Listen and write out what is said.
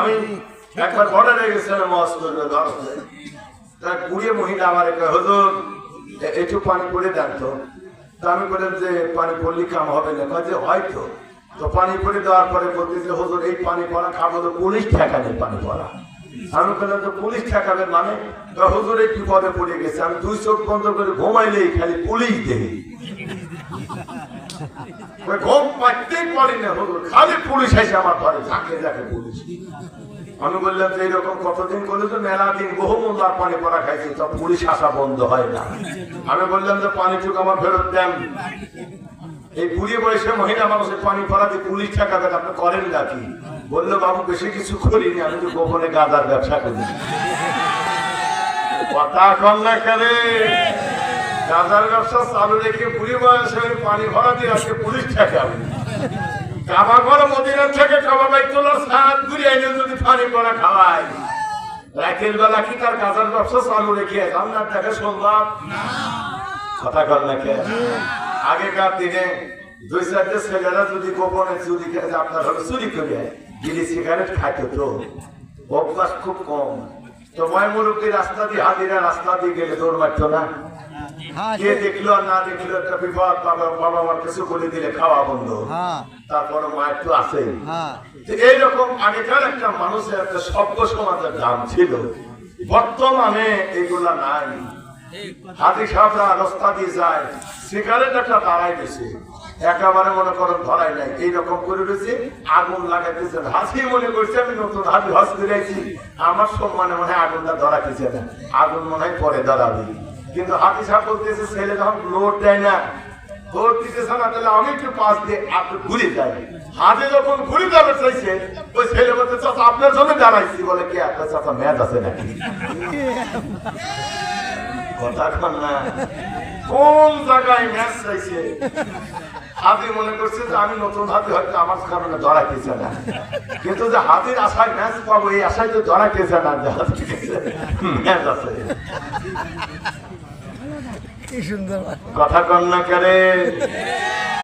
আমি একবার বর্ডারে গেছিলাম তার বুড়িয়ে মহিলা আমার হুজুর একটু পানি পড়ে দেন তো। আমি বললাম যে পানি পড়লে কাম হবে না, যে হয়তো। তো পানি পড়ে দেওয়ার পরে বলতেছে হুজুর এই পানি পড়া খাবো তো পুলিশ ঠেকাবে পানি পড়া। আমি বললাম তো পুলিশ ঠেকাবে মানে? হুজুর এই বিপদে পড়ে গেছে, আমি 2 চোখ বন্ধ করে ঘুমাইলেই খালি পুলিশ দেখি, ঘুম পাইতেই পারি না হুজুর, খালি পুলিশ এসে আমার ঘরে ঝাঁকে ঝাঁকে পুলিশ। আমি বললাম যে এইরকম কতদিন করে তো মেলা দিন বহু মোল্লার পানি পড়া খাইছি, তো পুলিশ আসা বন্ধ হয় না। আমি বললাম যে পানিটুকু আমার ফেরত দেন। এই বুড়ি বয়সে মহিলা মানুষের পানি পড়াতে পুলিশ ঠেকাবেন, আপনি করেন নাকি? বললো বাবু বেশি কিছু করিনি, আমি তো গোপনে গাঁজার ব্যবসা করি। কথা কম না করে গাঁজার ব্যবসা চালু রেখে বুড়ি বয়সে পানি ভরা দিয়ে আজকে পুলিশ ঠেকাবে। কাবা ঘর মদিনার থেকে কাবা বাইতুল্লাহর সাদ ঘুরে এনে যদি পানি পড়া খাওয়ায়, রাতের বেলা কি তার গাঁজার ব্যবসা চালু রেখে জান্নাত দেখে সম্ভব? কথা কর না কে? আগেকার দিনে 2-4টে ছেলেরা যদি গোপনে চুরি খেয়ে আপনার ঘরে চুরি করে বিড়ি সিগারেট খাইতো, তো অভ্যাস খুব কম। তো ময়মুরুব্বী রাস্তা দিয়ে হাজিরা রাস্তা দিয়ে গেলে দৌড় মারতো না, কে দেখলো আর না দেখলো একটা বিপদ, বাবা মার কিছু বলে দিলে খাওয়া বন্ধ, তারপরে মায়ের তো আছে। এইরকম আগেকার একটা মানুষের একটা সভ্য সমাজের দাম ছিল, বর্তমানে এগুলা নাই। হাজি সাহেবরা রাস্তা দিয়ে যায়, সিগারেট একটা দাঁড়াই দিছে, একেবারে মনে করেন ধরাই নাই, এইরকম করে রয়েছে, আগুন লাগাইতেছে। হাসি মনে করছে আমি নতুন হাজি হজ ফিরাইছি, আমার সম্মানে মনে হয় আগুনটা ধরাইতেছে না, আগুন মনে হয় পরে ধরাবে। কিন্তু হাজি সাহেব বলতেছে ছেলে যখন লোড দেয় না, লোড দিতেছে না, তাহলে আমি একটু পাশ দিয়ে আপনি ঘুরে যাই। হাজি যখন ঘুরে যাবে চাইছে, ওই ছেলে বলতে চাচা আপনার জন্য দাঁড়াইছি। বলে কি আপনার চাচা ম্যাচ আছে নাকি? কথা কন না, কোন জায়গায় ম্যাচ চাইছে? হাজি মনে করছে যে আমি নতুন হাতি হয়তো আমার কারণে ধরাইতেছে না, কিন্তু যে হাতির আশায় ম্যাচ পাবো এই আশায় তো ধরাইতেছে না, যে ম্যাচ আছে। কথা কন না করে